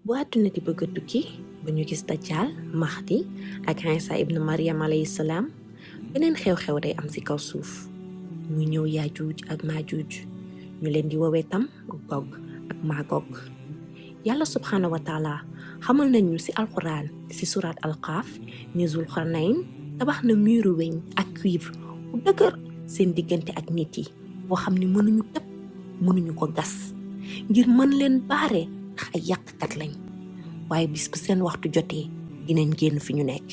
bu àdduna di bëgg a tukki ba ñu gis Dajjal Mahdi ak Isa ibn Maryam alayhi salaam beneen xew-xew day am ci kaw suuf muy ñëw Yaajuuj ak Maajuuj ñu leen di woowee tam Gog ak Magog. yàlla subhanahu wa taala xamal nañ ñu ci alquran ci surat al-Qaaf ni Zulqarnayn tabax na miiru weñ ak cuivre bu dëgër seen diggante ak nit yi boo xam ni mënuñu tëb mënuñu ko gas ngir mën leen baare ndax ay yàqkat lañ waaye bis bu seen waxtu jotee dinañ génn fi ñu nekk.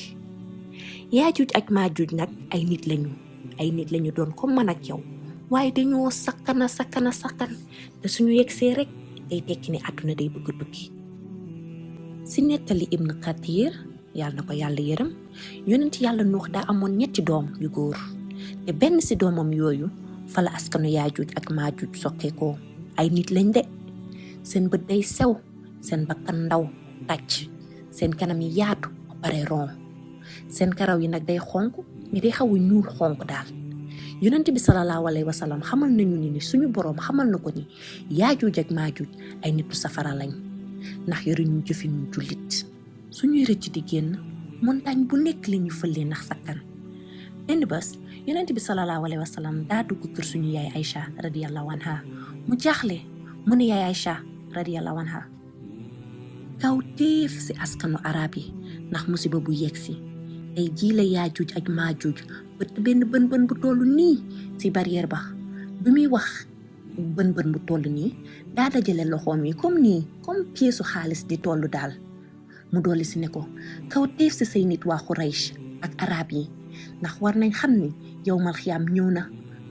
Yaajuuj ak Maajuuj nag ay nit lañu doon comme man ak yow waaye dañoo sakkan te suñu yegsee rek day tekki ne àdduna day bëgg tukki. ci nettali Ibn Kathir yàlla na ko yàlla yërëm yonent yàlla Nuux daa amoon 3 doom yu góor te benn ci doomam yooyu fa la askanu Yaajuuj ak Maajuuj sokkeekoo. ay nit lañ de seen bët day sew seen bakkan ndaw tàcc seen kanam yi yaatu bare ron seen karaw yi nag day xonk ni day xaw a ñuul xonk daal. yonent bi sallallahu alayhi wa sallam xamal nañu ni suñu boroom xamal na ko ni Yaajuuj ak Maajuuj ay nitu safara lañ ndax yoruñu jëfinu jullit suñuy rëcc di génn montagne bu nekk li ñu fëlee ndax sakkan. benn bés yonent bi sallallahu alayhi wa sallam daa dugg kër suñu yaay Aïcha radiyallahu anha mu jaaxle mu ne yaay Aïcha radiyallahu anha kaw téef ci askanu arab yi ndax musiba bu yegsi tey jii la Yaajuuj ak Maajuuj bët benn bën bu toll nii ci barrière ba bi muy wax bën bu toll nii daa dajale loxoom yi comme pièce xaalis di toll daal mu dolli ci ne ko kaw téef ci say nit waa Quraysh ak arab yi ndax war nañ xam ni yawmal xiyaam ñëw na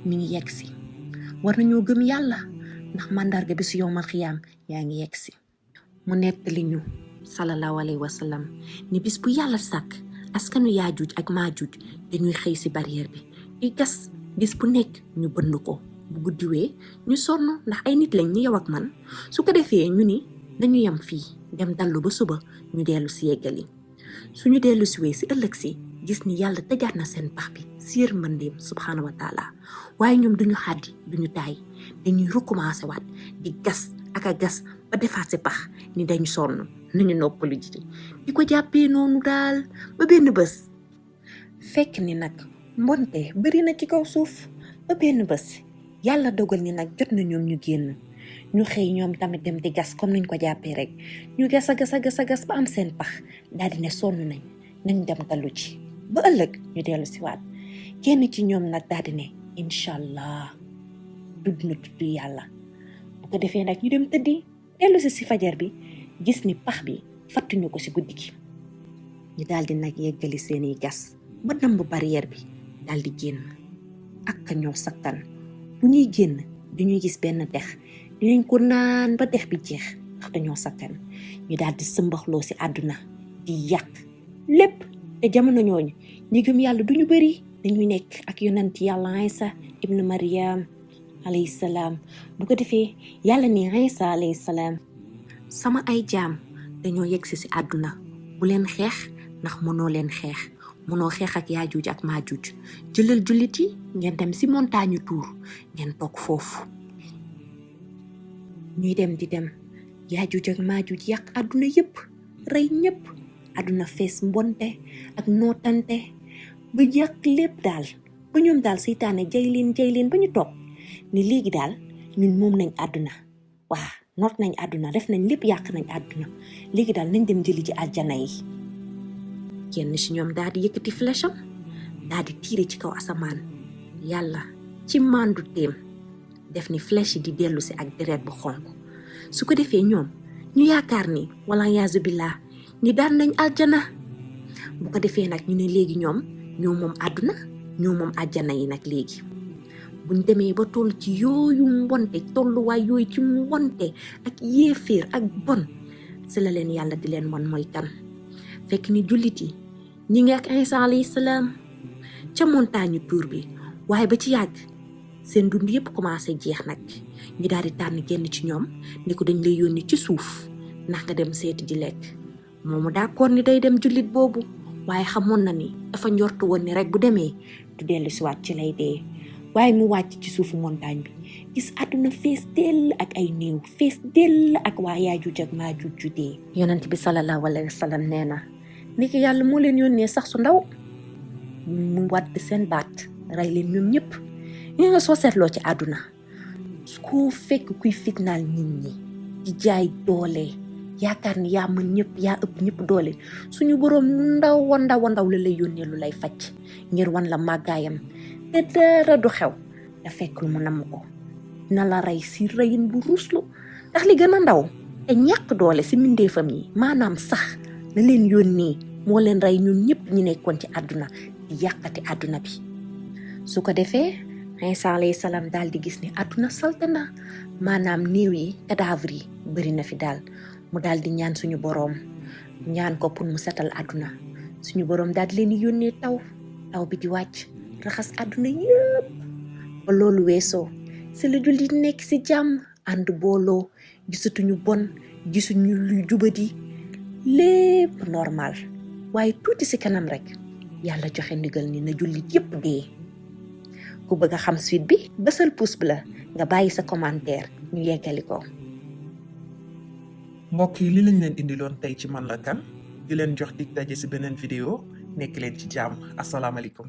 mi ngi yegsi war nañoo gëm yàlla ndax mandarga bi ci yawmal xiyaam yaa ngi yegsi. mu nettali ñu sallallahu alayhi wa sallam ni bis bu yàlla sàkk askanu Yaajuuj ak Maajuuj dañuy xëy ci barrière bi di gas bis bu nekk ñu bënd ko bu guddiwee ñu sonn ndax ay nit lañ ñu yow ak man su ko defee ñu ni dañu yem fii dem dallu ba suba ñu dellu ci yeggali. suñu dellu ci wee ci ëllëg si gis ni yàlla tëjaat na seen pax bi ci yërmandeem subhanahu wa taala waaye ñoom duñu xàddi duñu taay dañuy recommencer waat di gas ak a gas ba defaat ci pax ni dañu sonn nañu noppalu ji di ko jàppee noonu daal ba benn bés fekk ni nag mbonte bari na ci kaw suuf ba benn bés yàlla dogal ni nag jot na ñoom ñu génn ñu xëy ñoom tamit dem di gas comme nañ ko jàppee rek ñu gas a gas ba am seen pax daal di ne sonn nañ dem dallu ci ba ëllëg ñu dellu si waat kenn ci ñoom nag daal di ne incha allah tudd yàlla bu ko defee nag ñu dem tëddi dellu si fajar bi gis ni pax bi fattuñu ko ci guddi gi ñu daal di nag yeggali seeni gas ba damb barrière bi daal di génn ak ka ñoo sakkan bu ñuy génn duñuy gis benn dex dinañ ko naan ba dex bi jeex ndax dañoo sakkan ñu daal di sëmbaxloo ci àdduna di yàq lépp te jamono ñooñu ñi gëm yàlla duñu bari dañuy nekk ak yonent yàlla Isa ibn Maryam alayhi salaam bu ko defee yàlla ni Isa alayhi salaam sama ay jaam dañoo yegsi ci àdduna bu leen xeex ndax mënoo xeex ak Yaajuuj ak Maajuuj jëlal jullit yi ngeen dem ci montagne Tuur ngeen toog foofu. ñuy dem di dem Yaajuuj ak Maajuuj yàq àdduna yépp rey ñépp àdduna fees mbonte ak nootante ba yàq lépp daal ba ñoom daal seytaane jay leen ba ñu toog ni léegi daal ñun moom nañ àdduna noot nañ àdduna def nañ lépp yàq nañ àdduna léegi daal nañ dem jëli ji aljana yi. kenn ci ñoom daal di yëkkati flèche am daal di tiire ci kaw asamaan yàlla ci mandu téem def ni flèche yi di dellu si ak deret bu xonk su ko defee ñoom ñu yaakaar ni wala yaazu billah ni daan nañ aljana bu ko defee nag ñu ne léegi ñoom ñoo moom àdduna ñoo moom aljana yi nag léegi buñ demee ba toll ci yooyu mbonte tolluwaay yooyu ci mbonte ak yéeféer ak bon si la leen yàlla di leen wan mooy kan fekk ni jullit yi ñi ngi ak Isa alayhi salaam ca montagne Tuur bi waaye ba ci yàgg seen dund yépp commencé jeex nag ñu daal di tànn genn ci ñoom ni ko dañ lay yónni ci suuf ndax nga dem seeti ji lekk moomu d'accord ni day dem jullit boobu waaye xamoon na ni dafa njortu woon ni rek bu demee du dellu si waat ci lay dee waaye mu wàcc ci suufu montagne bi gis àdduna fees dell ak ay néew fees dell ak waa Yaajuuj ak Maajuuj ju dee. yonent bi sallallahu alayhi wa sallam nee na ndeke yàlla moo leen yónnee sax su ndaw mu wadd seen baat rey leen ñoom ñëpp. ñi nga soo seetloo ci àdduna ku fekk kuy fitnaal nit ñi di jaay doole yaakaar ni yaa mën ñëpp yaa ëpp ñëpp doole suñu boroom ndaw la lay yónnee lu lay faj ngir wan la màggaayam te dara du xew da fekk lu mu namm ko dina la rey si reyin bu ruslu ndax li gën a ndaw te ñàkk doole si mbindeefam yi maanaam sax la leen yónnee moo leen rey ñun ñëpp ñi nekkoon ci àdduna di yàqati àdduna bi. su ko defee Iisaa alayhi salaam daal di gis ni àdduna salte na maanaam néew yi cadavre yi bëri na fi daal mu daal di ñaan suñu boroom ñaan ko pour mu setal àdduna suñu boroom daal di leen di yónnee taw bi di wàcc raxas àdduna yëpp ba loolu weesoo si la jullit nekk si jàmm ànd booloo gisatuñu bon gisuñu lu jubadi lépp normal waaye tuuti si kanam rek yàlla joxe ndigal ni na jullit yëpp dee. ku bëgg a xam suite bi bësal pouce bi la nga bàyyi sa commentaire ñu yeggali ko. mbokk yi li lañ leen indiloon tey ci Man la Kan di leen jox dig daje si beneen vidéo nekk leen ci jàmm asalaamaaleykum.